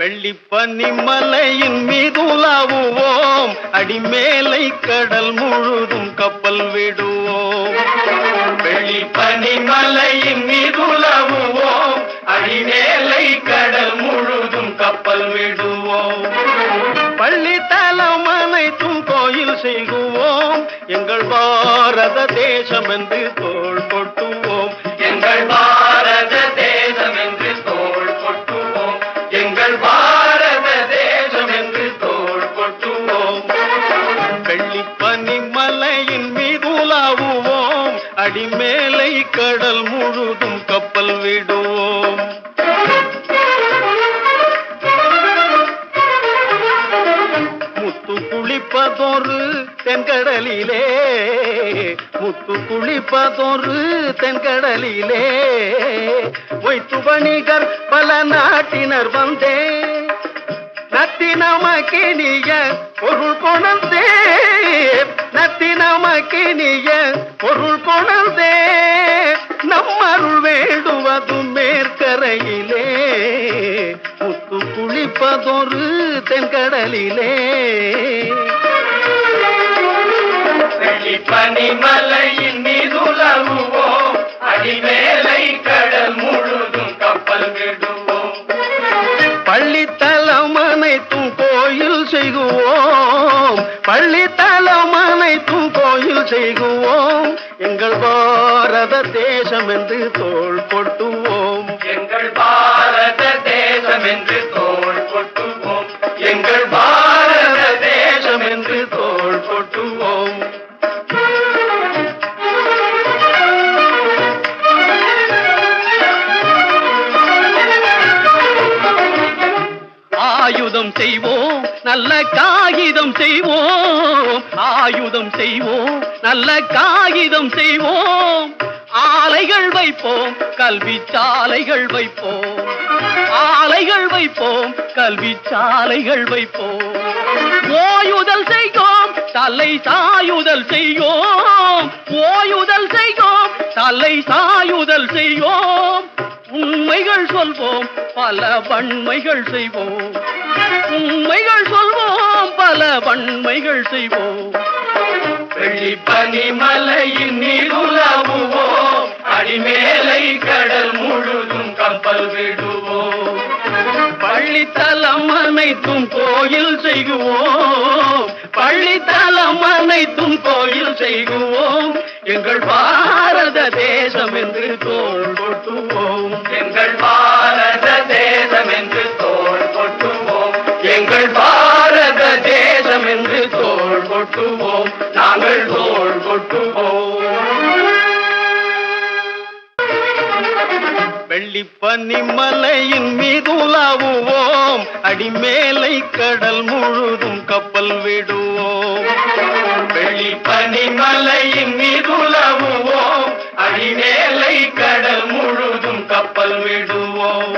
வெள்ளிப்பனி மலையின் மீது உலாவுவோம், அடிமேலை கடல் முழுதும் கப்பல் விடுவோம். வெள்ளிப்பனி மலையின் மீது உலாவுவோம், அடிமேலை கடல் முழுதும் கப்பல் விடுவோம். பள்ளி தலம் அனைத்தும் கோயில் செய்குவோம், எங்கள் பாரத தேசம் என்று தோள் கொட்டுவோம். எங்கள் பாரத தேசம் என்று தோள் கொட்டுவோம். எங்கள் பாரத தேசம் என்று தோள் கொட்டுவோம். வெள்ளிப்பனி மலையின் மீது உலாவுவோம், அடிமேலை கடல் முழுதும் கப்பல் விடுவோம். முத்து குளிப்பதொரு தென்கடலிலே, முத்து குளிப்பதொரு தென்கடலிலே, ஒய்த்து வணிகர் பல நாட்டினர் வந்தே, நத்தி நமக்கினிய பொருள் கொணர்ந்தே, நத்தி நமக்கினிய பொருள் கொணர்ந்தே, நம்மருள் வேண்டுவது மேற்கரையிலே, முத்து குளிப்பதொரு தென்கடலிலே. வெள்ளிப்பனி மலையின் மீது உலாவுவோம், அடிமேலை கடல் முழுதும் கப்பல் விடுவோம். பள்ளித்தலம் அனைத்தும் கோயில் செய்குவோம், பள்ளித்தலம் அனைத்தும் கோயில் செய்குவோம், எங்கள் பாரத தேசம் என்று தோள் கொட்டுவோம். எங்கள் பாரத தேசம் என்று தோள் கொட்டுவோம். எங்கள் பாரத தேசம் என்று தோள் கொட்டுவோம். ஆயுதம் செய்வோம், நல்ல காகிதம் செய்வோம், ஆயுதம் செய்வோம், நல்ல காகிதம் செய்வோம், ஆலைகள் வைப்போம், கல்வி சாலைகள் வைப்போம், ஆலைகள் வைப்போம், கல்வி சாலைகள் வைப்போம், ஓயுதல் செய்வோம், தலை சாயுதல் செய்வோம், ஓயுதல் செய்வோம், தலை சாயுதல் செய்வோம், உண்மைகள் சொல்வோம், பல வன்மைகள் செய்வோம், உண்மைகள் சொல்வோம், பல வன்மைகள் செய்வோம். வெள்ளிப்பனி மலையின் மீது உலாவுவோம், அடிமேலை கடல் முழுதும் கப்பல் விடுவோம். பள்ளித்தலம் அனைத்தும் கோயில் செய்குவோம், பள்ளித்தலம் அனைத்தும் கோயில் செய்குவோம், எங்கள் பாரத தேசம் என்று தோள் கொட்டுவோம். எங்கள் பாரத தேசம் என்று தோள் கொட்டுவோம். எங்கள் பாரத தேசம் என்று தோள் கொட்டுவோம். நாங்கள் தோள் கொட்டுவோம். வெள்ளிப்பனி மலையின் மீது உலாவுவோம், அடிமேலை கடல் முழுதும் கப்பல் விடுவோம். வெள்ளிப்பனி மலையின் மீது உலாவுவோம், அடிமேலை கடல் முழுதும் கப்பல் விடுவோம்.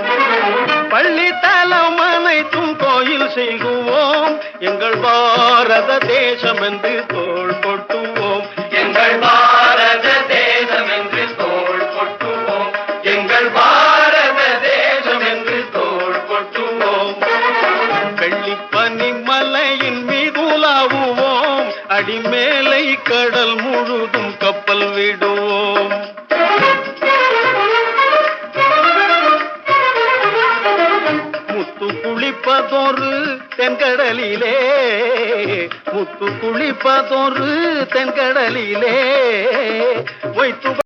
பள்ளித்தலம் அனைத்தும் கோயில் செய்குவோம், எங்கள் பாரத தேசம் என்று தோள் கொட்டுவோம். எங்கள் பாரத தேசம் என்று தோள் கொட்டுவோம். எங்கள் பாரத தேசம் என்று தோள் கொட்டுவோம். வெள்ளிப்பனி மலையின் மீது உலாவுவோம், அடிமேலை கடல் முழுதும் கப்பல் விடுவோம். முத்து குளிப்பதொரு தென்கடலிலே, முத்து குளிப்பதொரு தென்கடலிலே, ஒய்த்து